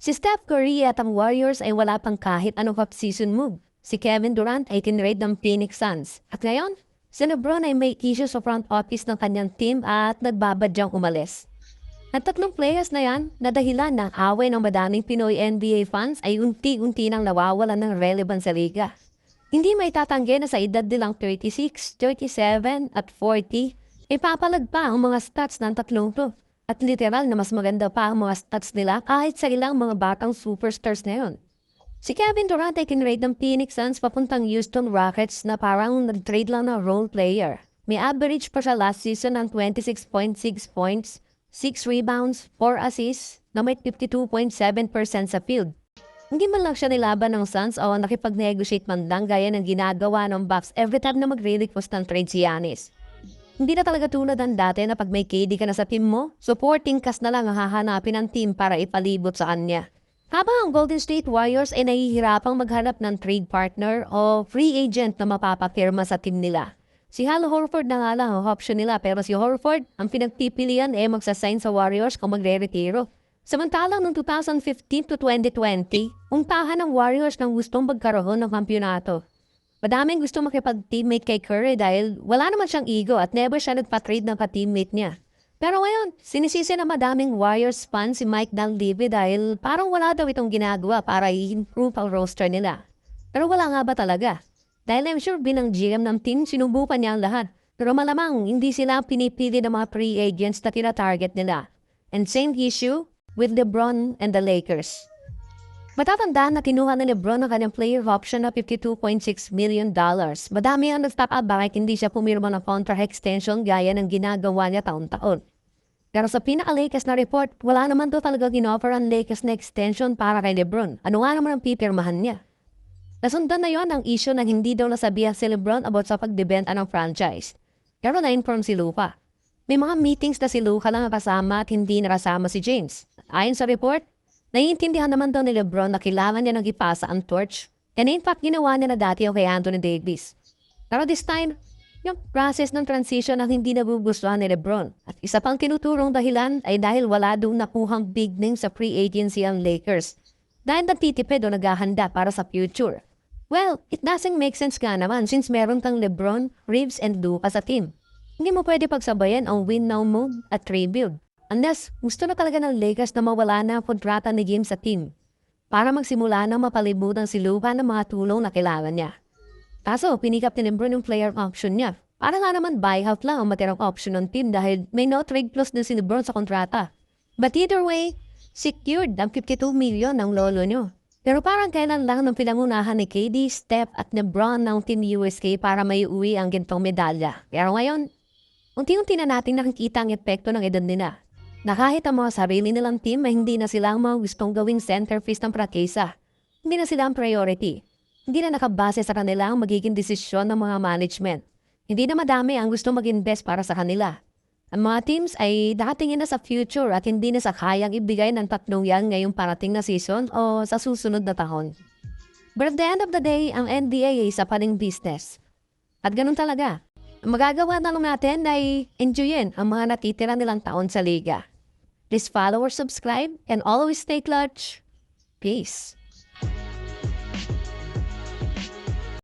Si Steph Curry at ang Warriors ay wala pang kahit anong off-season move. Si Kevin Durant ay kinrade ng Phoenix Suns. At ngayon, si LeBron ay may issue sa front office ng kanyang team at nagbabadyang umalis. At tatlong players na yan na dahilan ng away ng madaming Pinoy NBA fans ay unti-unti nang nawawalan ng relevance sa liga. Hindi may tatanggi na sa edad nilang 36, 37 at 40, ipapalag pa ang mga stats ng tatlong to. At literal na mas maganda pa ang mga stats nila kahit sa ilang mga batang superstars na yun. Si Kevin Durant ay kinrade ng Phoenix Suns papuntang Houston Rockets na parang nag-trade lang na role player. May average pa siya last season ng 26.6 points, 6 rebounds, 4 assists, na may 52.7% sa field. Hindi man lang siya nilaban ng Suns o nakipag-negotiate man lang gaya ng ginagawa ng Bucks every time na mag-request ng trade si Giannis. Hindi na talaga tulad ng dati na pag may KD ka na sa team mo, supporting cast na lang ang hahanapin ng team para ipalibot sa kanya. Habang ang Golden State Warriors ay nahihirapang maghanap ng trade partner o free agent na mapapapirma sa team nila. Si Hal Horford na nga lang ang option nila pero si Horford ang pinagpipilian ay magsasign sa Warriors kung magre-retiro. Samantalang noong 2015 to 2020, untahan ng Warriors nang gustong magkaroon ng kampyonato. Madaming gusto makipag-teammate kay Curry dahil wala naman siyang ego at never siya nagpa-trade ng ka-teammate niya. Pero ngayon, sinisisi na madaming Warriors fan si Mike Dunleavy dahil parang wala daw itong ginagawa para i-improve ang roster nila. Pero wala nga ba talaga? Dahil I'm sure binang GM ng team, sinubukan niya ang lahat. Pero malamang hindi sila pinipili ng mga free agents na tina-target nila. And same issue with LeBron and the Lakers. Matatandaan na kinuha ni LeBron ang kanyang player option na $52.6 million. Madami ang nag-stop up bakit hindi siya pumirma ng contract extension gaya ng ginagawa niya taon-taon. Pero sa pinaka-Lakers na report, wala naman to talaga ginoffer ang Lakers na extension para kay LeBron. Ano nga naman ang pipirmahan niya? Nasundan na yon ang issue na hindi daw nasabihan si LeBron about sa pagdebenta ng franchise. Pero na-inform si Luka. May mga meetings na si Luka lang kasama at hindi nakasama si James. Ayon sa report, naiintindihan naman daw ni LeBron na kailangan niya nang ipasa ang torch. And in fact, ginawa niya na dati kay Anthony Davis. Pero this time, yung process ng transition ang hindi nagugustuhan ni LeBron. At isa pang tinuturong dahilan ay dahil wala doon nakuhang big name sa free agency ang Lakers. Dahil nagtitipid o naghahanda para sa future. Well, it doesn't make sense nga naman since meron kang LeBron, Reeves, and Luka sa team. Hindi mo pwede pagsabayan ang win now mode at rebuild. Unless gusto na talaga ng Lakers na mawala na ang kontrata ni James sa team para magsimula na mapalibutan si Luka ng mga tulong na kailangan niya. Kaso, pinikap ni LeBron yung player option niya. Para nga naman buyout lang ang matirang option ng team dahil may no trade clause din si LeBron sa kontrata. But either way, secured ang $52 million ng lolo niyo. Pero parang kailan lang ng pinangunahan ni KD, Steph at LeBron ng Team USK para may uwi ang gintong medalya. Pero ngayon, unti-unti na natin nakikita ang epekto ng edad nila. Na kahit ang mga sarili nilang team ay hindi na sila ang mga gustong gawing centerpiece ng prakisa. Hindi na sila ang priority. Hindi na nakabase sa kanila ang magiging desisyon ng mga management. Hindi na madami ang gusto mag-invest para sa kanila. Ang mga teams ay nakatingin na sa future at hindi na sa kayang ibigay ng tatlong yan ngayong parating na season o sa susunod na taon. But at the end of the day, ang NBA ay isa pa ring business. At ganun talaga. Ang magagawa na lang natin ay enjoyin ang mga natitira nilang taon sa liga. Please follow or subscribe and always stay clutch. Peace.